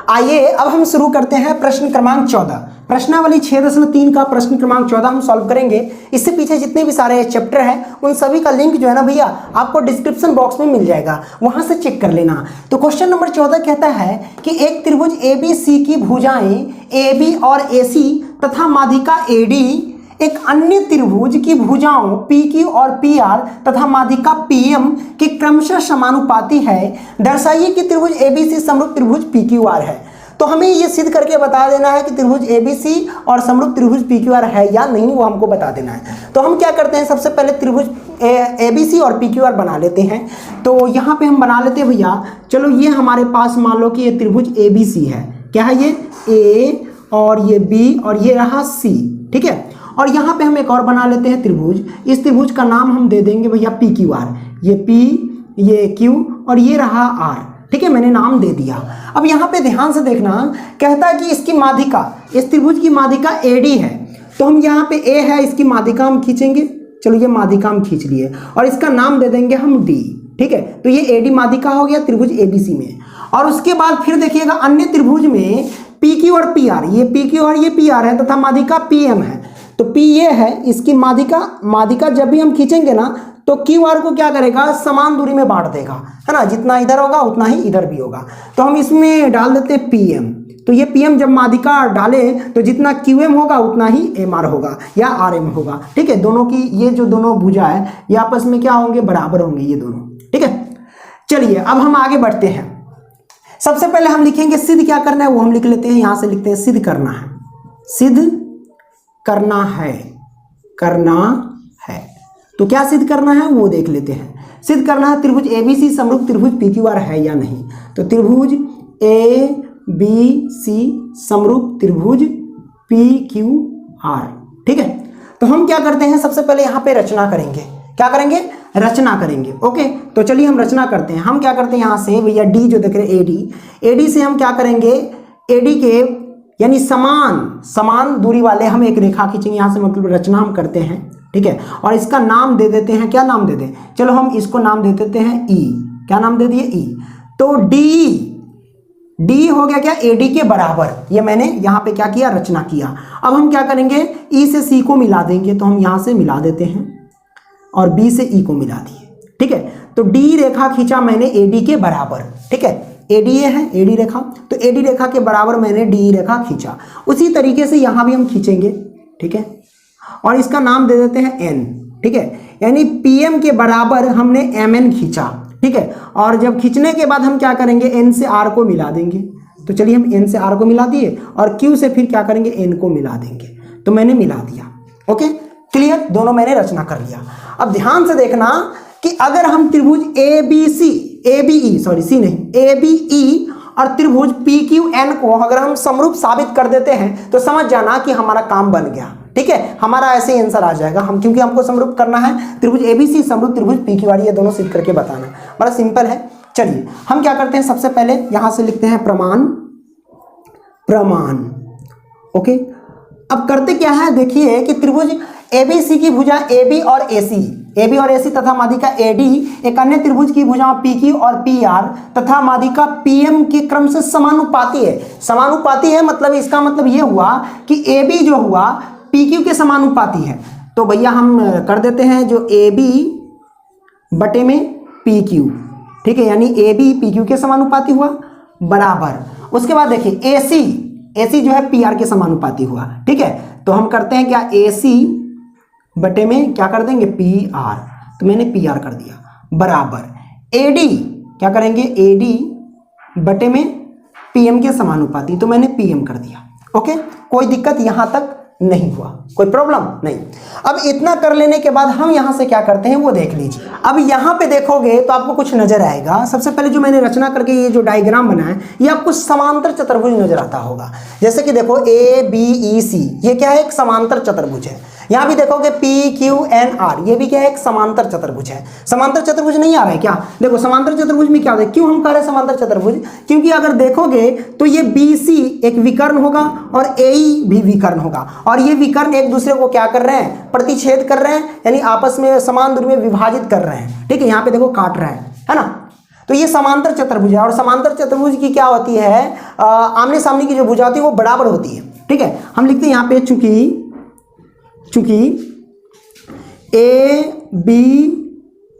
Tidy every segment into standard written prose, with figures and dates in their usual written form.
आइए अब हम शुरू करते हैं प्रश्न क्रमांक 14। प्रश्नावली 6.3 का प्रश्न क्रमांक 14 हम सॉल्व करेंगे। इससे पीछे जितने भी सारे चैप्टर हैं उन सभी का लिंक जो है ना भैया आपको डिस्क्रिप्शन बॉक्स में मिल जाएगा, वहां से चेक कर लेना। तो क्वेश्चन नंबर 14 कहता है कि एक त्रिभुज ABC की भुजाएं AB और AC तथा माध्यिका AD एक अन्य त्रिभुज की भुजाओं PQ और PR तथा माध्यिका PM के क्रमशः समानुपाती है। दर्शाइए कि त्रिभुज ABC समरूप त्रिभुज PQR है। तो हमें ये सिद्ध करके बता देना है कि त्रिभुज ABC और समरूप त्रिभुज PQR है या नहीं, वो हमको बता देना है। तो हम क्या करते हैं, सबसे पहले त्रिभुज ABC और PQR बना लेते हैं। तो यहाँ पे हम बना लेते हैं भैया, चलो ये हमारे पास मान लो कि ये त्रिभुज ABC है। क्या है ये? A और ये B और ये रहा C, ठीक है। और यहाँ पे हम एक और बना लेते हैं त्रिभुज। इस त्रिभुज का नाम हम दे देंगे भैया PQR। ये P, ये Q और ये रहा R, ठीक है, मैंने नाम दे दिया। अब यहाँ पे ध्यान से देखना, कहता है कि इसकी माध्यिका, इस त्रिभुज की माध्यिका AD है। तो हम यहाँ पे A है, इसकी माध्यिका हम खींचेंगे। चलो ये माध्यिका हम खींच लिए और इसका नाम दे देंगे हम D, ठीक है। तो ये AD माध्यिका हो गया त्रिभुज ABC में। और उसके बाद फिर देखिएगा अन्य त्रिभुज में PQ और PR, ये PQ और ये PR है तथा माध्यिका PM है। तो P ये है, इसकी माध्यिका जब भी हम खींचेंगे ना तो QR को क्या करेगा, समान दूरी में बांट देगा, है ना। जितना इधर होगा उतना ही इधर भी होगा। तो हम इसमें डाल देते हैं PM। तो ये PM जब माध्यिका डाले तो जितना QM होगा उतना ही MR होगा या RM होगा, ठीक है। दोनों की ये जो दोनों भुजा है ये आपस में क्या होंगे, बराबर होंगे ये दोनों, ठीक है। चलिए अब हम आगे बढ़ते हैं। सबसे पहले हम लिखेंगे सिद्ध क्या करना है, वो हम लिख लेते हैं। यहां से लिखते हैं सिद्ध करना है, सिद्ध करना है। तो क्या सिद्ध करना है वो देख लेते हैं। सिद्ध करना है त्रिभुज ABC समरूप त्रिभुज PQR है या नहीं। तो त्रिभुज ABC समरूप त्रिभुज PQR, ठीक है। तो हम क्या करते हैं, सबसे पहले यहाँ पे रचना करेंगे। क्या करेंगे, रचना करेंगे। ओके, तो चलिए हम रचना करते हैं। हम क्या करते हैं, यहाँ से भैया D जो देख रहे AD से हम क्या करेंगे, AD के यानी समान दूरी वाले हम एक रेखा खींचेंगे यहाँ से, मतलब रचना हम करते हैं, ठीक है। और इसका नाम दे देते हैं, क्या नाम दे दें, चलो हम इसको नाम दे देते हैं E। क्या नाम दे दिए, E। तो D हो गया क्या, AD के बराबर। ये मैंने यहाँ पे क्या किया, रचना किया। अब हम क्या करेंगे, E से C को मिला देंगे। तो हम यहाँ से मिला देते हैं और B से E को मिला दिए, ठीक है। तो D रेखा खींचा मैंने AD के बराबर, ठीक है। AD ये है AD रेखा, तो AD रेखा के बराबर मैंने D रेखा खींचा। उसी तरीके से यहाँ भी हम खींचेंगे, ठीक है। और इसका नाम दे देते हैं N, ठीक है। यानी PM के बराबर हमने MN खींचा, ठीक है। और जब खींचने के बाद हम क्या करेंगे, N से R को मिला देंगे। तो चलिए हम N से R को मिला दिए और Q से फिर क्या करेंगे, N को मिला देंगे। तो मैंने मिला दिया। ओके, क्लियर, दोनों मैंने रचना कर लिया। अब ध्यान से देखना कि अगर हम त्रिभुज ABE और त्रिभुज PQN को अगर हम समरूप साबित कर देते हैं तो समझ जाना कि हमारा काम बन गया, ठीक है। हमारा ऐसे ही आंसर आ जाएगा। हम क्योंकि हमको समरूप करना है त्रिभुज ABC समरूप त्रिभुज PQR, ये दोनों सिद्ध करके बताना, बड़ा सिंपल है। चलिए हम क्या करते हैं, सबसे पहले यहां से लिखते हैं प्रमाण। ओके, अब करते क्या है, देखिए कि त्रिभुज ABC की भुजा AB और AC तथा माध्यिका AD एक अन्य त्रिभुज की भुजा PQ और PR तथा माध्यिका PM के क्रम से समानुपाती है। समानुपाती है मतलब इसका मतलब ये हुआ कि AB जो हुआ PQ के समानुपाती है। तो भैया हम कर देते हैं जो AB बटे में PQ, ठीक है। यानी AB PQ के समानुपाती हुआ बराबर। उसके बाद देखिए AC जो है PR के समानुपाती हुआ, ठीक है। तो हम करते हैं क्या, AC बटे में क्या कर देंगे, PR। तो मैंने PR कर दिया बराबर। AD क्या करेंगे, AD बटे में PM के समानुपाती। तो मैंने PM कर दिया। ओके, कोई दिक्कत यहां तक नहीं हुआ, कोई प्रॉब्लम नहीं। अब इतना कर लेने के बाद हम यहां से क्या करते हैं वो देख लीजिए। अब यहां पे देखोगे तो आपको कुछ नजर आएगा। सबसे पहले जो मैंने रचना करके ये जो डायग्राम बना है ये आपको समांतर चतुर्भुज नजर आता होगा। जैसे कि देखो ABEC, ये क्या है, एक समांतर चतुर्भुज है। यहां भी देखोगे PQNR, ये भी क्या है, एक समांतर चतुर्भुज है। समांतर चतुर्भुज नहीं आ रहा है क्या, देखो समांतर चतुर्भुज में क्या होता है, क्यों हम कह रहे हैं समांतर चतुर्भुज, क्योंकि अगर देखोगे तो ये BC एक विकर्ण होगा और AE भी विकर्ण होगा। और ये विकर्ण एक दूसरे को क्या कर रहे हैं, प्रतिच्छेद कर रहे हैं, यानी आपस में समान दूरी में विभाजित कर रहे हैं, ठीक है। यहाँ पे देखो काट रहे हैं, है ना। तो ये समांतर चतुर्भुज है, और समांतर चतुर्भुज की क्या होती है, आमने सामने की जो भुजा होती है वो बराबर होती है। ठीक है, हम लिखते हैं यहाँ पे चूंकि ए बी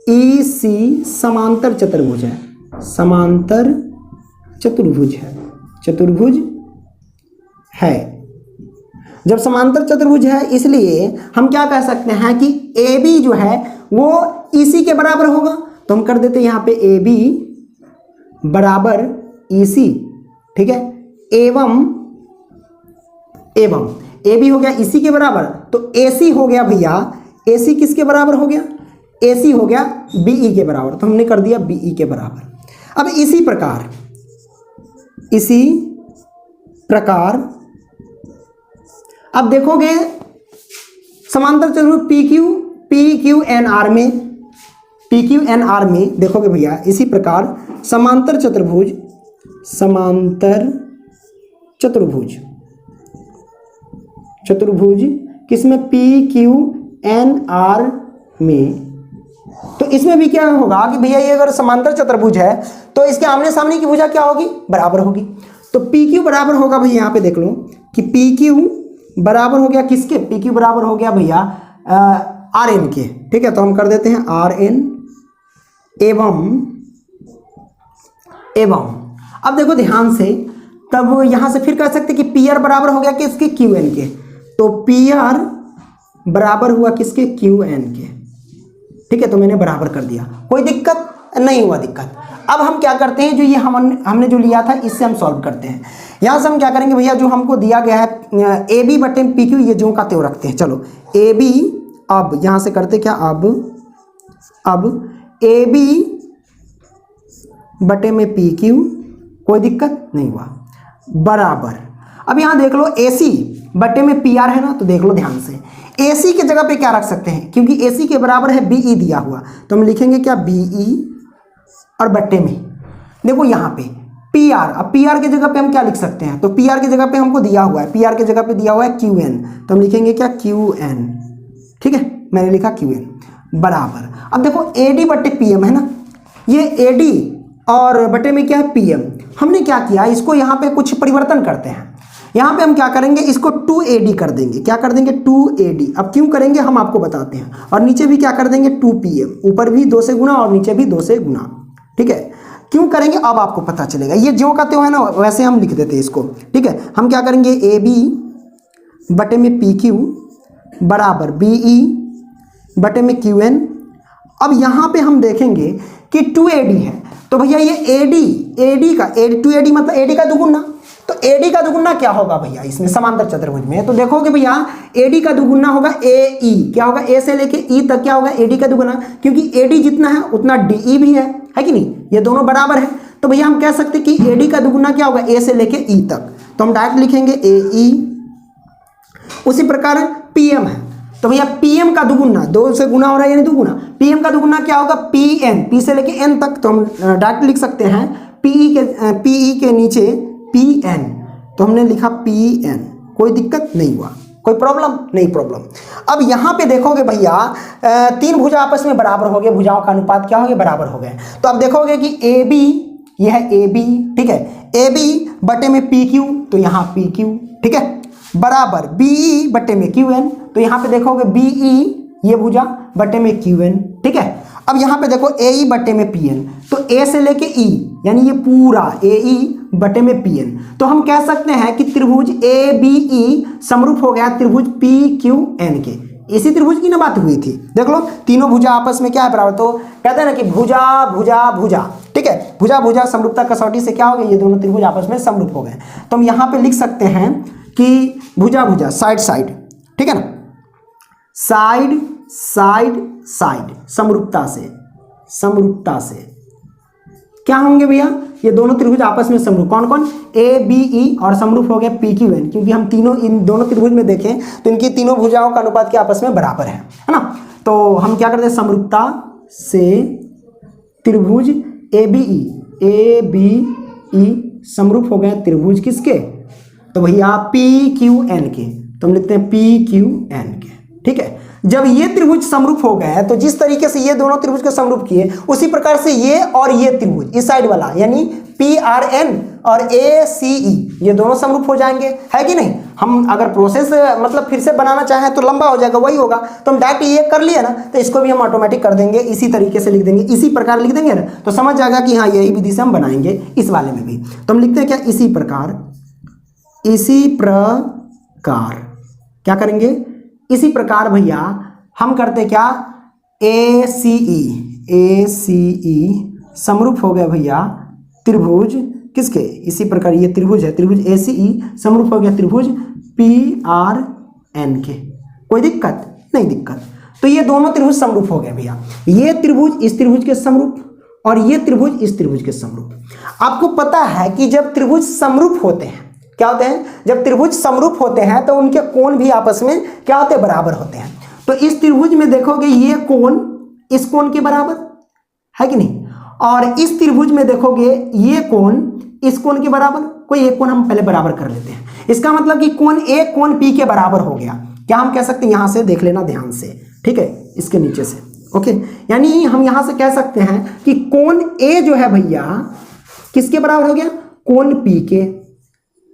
ई सी समांतर चतुर्भुज है, समांतर चतुर्भुज है। जब समांतर चतुर्भुज है इसलिए हम क्या कह सकते हैं कि ए बी जो है वो ईसी के बराबर होगा, तो हम कर देते हैं यहाँ पे ए बी बराबर ईसी। ठीक है, एवं ए बी हो गया ईसी के बराबर, तो एसी हो गया भैया, एसी किसके बराबर हो गया, एसी हो गया बीई के बराबर, तो हमने कर दिया बीई के बराबर। अब इसी प्रकार अब देखोगे समांतर चतुर्भुज पी क्यू एन आर में देखोगे भैया, इसी प्रकार समांतर चतुर्भुज किसमें, पी क्यू एन आर में, तो इसमें भी क्या होगा कि भैया ये अगर समांतर चतुर्भुज है तो इसके आमने सामने की भुजा क्या होगी, बराबर होगी। तो पी क्यू बराबर होगा भैया, यहाँ पे देख लो कि पी क्यू बराबर हो गया किसके, पी क्यू बराबर हो गया भैया आर एन के। ठीक है, तो हम कर देते हैं आर एन एवं अब देखो ध्यान से, तब यहां से फिर कह सकते कि पी आर बराबर हो गया किसके, क्यू एन के, तो पी आर बराबर हुआ किसके, क्यू एन के। ठीक है, तो मैंने बराबर कर दिया, कोई दिक्कत नहीं हुआ दिक्कत। अब हम क्या करते हैं, जो ये हमने जो लिया था इससे हम सॉल्व करते हैं। यहाँ से हम क्या करेंगे भैया, जो हमको दिया गया है ए बी बटे पी क्यू, ये जो का त्यों रखते हैं। चलो ए बी, अब यहाँ से करते क्या, अब ए बी बटे में पी क्यू, कोई दिक्कत नहीं हुआ, बराबर। अब यहाँ देख लो ए सी बटे में पी आर है ना, तो देख लो ध्यान से, ए सी के जगह पे क्या रख सकते हैं, क्योंकि ए सी के बराबर है बीई दिया हुआ, तो हम लिखेंगे क्या, बीई, और बट्टे में देखो यहाँ पे पी आर। अब पी आर की जगह पे हम क्या लिख सकते हैं, तो पी आर की जगह पे हमको दिया हुआ है, पी आर की जगह पे दिया हुआ है क्यू एन, तो हम लिखेंगे क्या, क्यू एन। ठीक है, मैंने लिखा क्यू एन बराबर। अब देखो ए डी बट्टे पी एम है ना, ये ए डी और बटे में क्या है, पी एम। हमने क्या किया, इसको यहाँ पे कुछ परिवर्तन करते हैं। यहाँ पे हम क्या करेंगे, इसको 2AD कर देंगे, क्या कर देंगे, 2AD। अब क्यों करेंगे हम आपको बताते हैं, और नीचे भी क्या कर देंगे, 2PM, ऊपर भी 2 से गुना और नीचे भी 2 से गुना। ठीक है, क्यों करेंगे अब आपको पता चलेगा, ये ज्यों का त्यों है ना, वैसे हम लिख देते हैं इसको। ठीक है, हम क्या करेंगे, AB बटे में PQ बराबर BE बटे में QN। अब यहाँ पे हम देखेंगे कि 2AD है, तो भैया ये AD का 2AD मतलब AD का दुगुना, तो AD का दुगुना क्या होगा भैया इसमें समांतर चतुर्भुज में, तो देखोगे भैया AD का दुगुना होगा AE, क्या होगा, A से लेके E तक क्या होगा, AD का दुगुना, क्योंकि AD जितना है उतना DE भी है कि नहीं, ये दोनों बराबर है। तो भैया हम कह सकते कि AD का दुगुना क्या होगा, A से लेके E तक, तो हम डायरेक्ट लिखेंगे AE। उसी प्रकार PM है, तो भैया PM का दुगुना, 2 से गुना हो रहा है यानी दुगुना, PM का दुगुना क्या होगा, PN, P से लेके N तक, तो हम डायरेक्ट लिख सकते हैं PE के नीचे PN, तो हमने लिखा PN, कोई दिक्कत नहीं हुआ, कोई प्रॉब्लम नहीं। अब यहाँ पे देखोगे भैया 3 भुजा आपस में बराबर हो गए, भुजाओं का अनुपात क्या हो गया, बराबर हो गए। तो अब देखोगे कि AB, यह है AB, ठीक है, AB बटे में PQ, तो यहाँ PQ, ठीक है, बराबर BE बटे में QN, तो यहाँ पे देखोगे BE ये भुजा बटे में QN। ठीक है, अब यहाँ पे देखो AE बटे में PN, तो A से लेके E यानी ये पूरा AE बटे में PN, तो हम कह सकते हैं कि त्रिभुज ABE समरूप हो गया त्रिभुज PQN के। इसी त्रिभुज की ना बात हुई थी, देख लो तीनों भुजा आपस में क्या है, बराबर। तो कहते हैं ना कि भुजा भुजा भुजा, ठीक है, भुजा भुजा समरूपता कसौटी से क्या हो गया, ये दोनों त्रिभुज आपस में समरूप हो गए। तो हम यहाँ पे लिख सकते हैं कि भुजा भुजा साइड साइड, ठीक है ना, साइड साइड साइड समरूपता से क्या होंगे भैया, ये दोनों त्रिभुज आपस में समरूप, कौन कौन, ABE, और समरूप हो गया PQN, क्योंकि हम इन दोनों त्रिभुज में देखें तो इनकी तीनों भुजाओं का अनुपात के आपस में बराबर है ना। तो हम क्या करते हैं, समरूपता से त्रिभुज ABE समरूप हो गए त्रिभुज किसके, तो भैया PQN के, तो हम लिखते हैं PQN के। ठीक है, जब ये त्रिभुज समरूप हो गए हैं तो जिस तरीके से ये दोनों त्रिभुज को समरूप किए उसी प्रकार से ये और ये त्रिभुज इस साइड वाला यानी PRN और ACE ये दोनों समरूप हो जाएंगे, है कि नहीं। हम अगर प्रोसेस मतलब फिर से बनाना चाहें तो लंबा हो जाएगा, वही होगा, तो हम डायरेक्ट ये कर लिए ना तो इसको भी हम ऑटोमेटिक कर देंगे, इसी तरीके से लिख देंगे, इसी प्रकार लिख देंगे ना तो समझ जाएगा कि हाँ यही विधि से हम बनाएंगे इस वाले में भी। तो हम लिखते हैं क्या, इसी प्रकार क्या करेंगे, इसी प्रकार भैया हम करते क्या, ACE समरूप हो गया भैया त्रिभुज किसके, इसी प्रकार ये त्रिभुज है, त्रिभुज ACE समरूप हो गया त्रिभुज PRN के। कोई दिक्कत नहीं, दिक्कत। तो ये दोनों त्रिभुज समरूप हो गए भैया, ये त्रिभुज इस त्रिभुज के समरूप और ये त्रिभुज इस त्रिभुज के समरूप। आपको पता है कि जब त्रिभुज समरूप होते हैं क्या होते हैं, जब त्रिभुज समरूप होते हैं तो उनके कोण भी आपस में क्या होते हैं, बराबर होते हैं। तो इस त्रिभुज में देखोगे ये कोण इस कोण के बराबर है कि नहीं, और इस त्रिभुज में देखोगे ये कोण इस कोण के बराबर। कोई एक कोण हम पहले बराबर कर लेते हैं, इसका मतलब कि कोण A कोण P के बराबर हो गया। क्या हम कह सकते हैं, यहां से देख लेना ध्यान से, ठीक है, इसके नीचे से, ओके। यानी हम यहां से कह सकते हैं कि कोण A जो है भैया किसके बराबर हो गया, कोण P के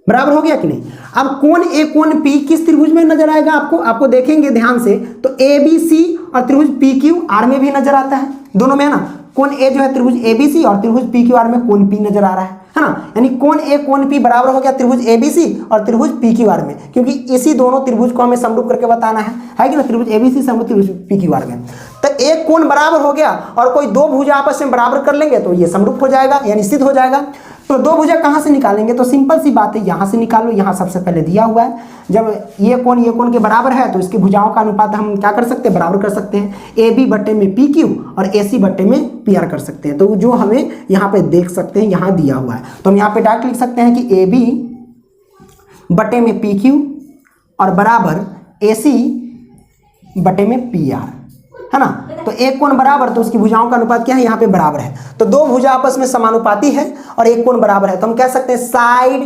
बराबर हो गया कि नहीं। अब कोण A कोण P किस त्रिभुज में नजर आएगा, आपको देखेंगे ध्यान से तो ABC और त्रिभुज PQR में भी नजर आता है, दोनों में है ना। कोण A जो है त्रिभुज ABC और त्रिभुज PQR में कोण P नजर आ रहा है ना। यानी कोण A कोण P बराबर हो गया त्रिभुज ABC और त्रिभुज PQR में, क्योंकि इसी दोनों त्रिभुज को हमें समरूप करके बताना है कि ना, त्रिभुज ABC समरूप त्रिभुज PQR में। तो एक कोण बराबर हो गया और कोई दो भुजा आपस में बराबर कर लेंगे तो ये समरूप हो जाएगा, यानी सिद्ध हो जाएगा। तो दो भुजा कहाँ से निकालेंगे, तो सिंपल सी बात है, यहाँ से निकालो। यहाँ सबसे पहले दिया हुआ है, जब ये कोण के बराबर है तो इसकी भुजाओं का अनुपात हम क्या कर सकते हैं, बराबर कर सकते हैं। AB बट्टे में PQ और AC बट्टे में PR कर सकते हैं। तो जो हमें यहाँ पे देख सकते हैं, यहाँ दिया हुआ है, तो हम यहाँ पे डायरेक्ट लिख सकते हैं कि AB बट्टे में PQ और बराबर AC बट्टे में PR, है ना। तो एक कोण बराबर तो उसकी भुजाओं का अनुपात क्या है, यहाँ पे बराबर है। तो दो भुजा आपस में समानुपाती है और एक कोण बराबर है, तो हम कह सकते हैं साइड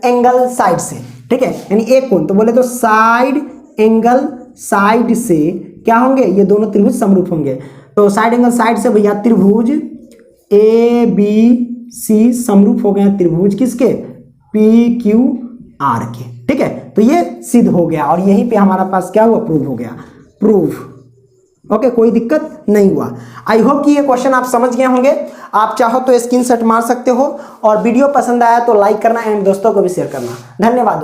एंगल साइड से, ठीक है। यानी एक कोण तो बोले तो साइड एंगल साइड से क्या होंगे, ये दोनों त्रिभुज समरूप होंगे। तो साइड एंगल साइड से भैया त्रिभुज ABC समरूप हो गए त्रिभुज किसके, PQR के, ठीक है। तो ये सिद्ध हो गया और यहीं पे हमारा पास क्या हुआ, प्रूव हो गया, प्रूफ। ओके, कोई दिक्कत नहीं हुआ। आई होप कि ये क्वेश्चन आप समझ गए होंगे। आप चाहो तो स्क्रीनशॉट मार सकते हो और वीडियो पसंद आया तो लाइक करना एंड दोस्तों को भी शेयर करना। धन्यवाद।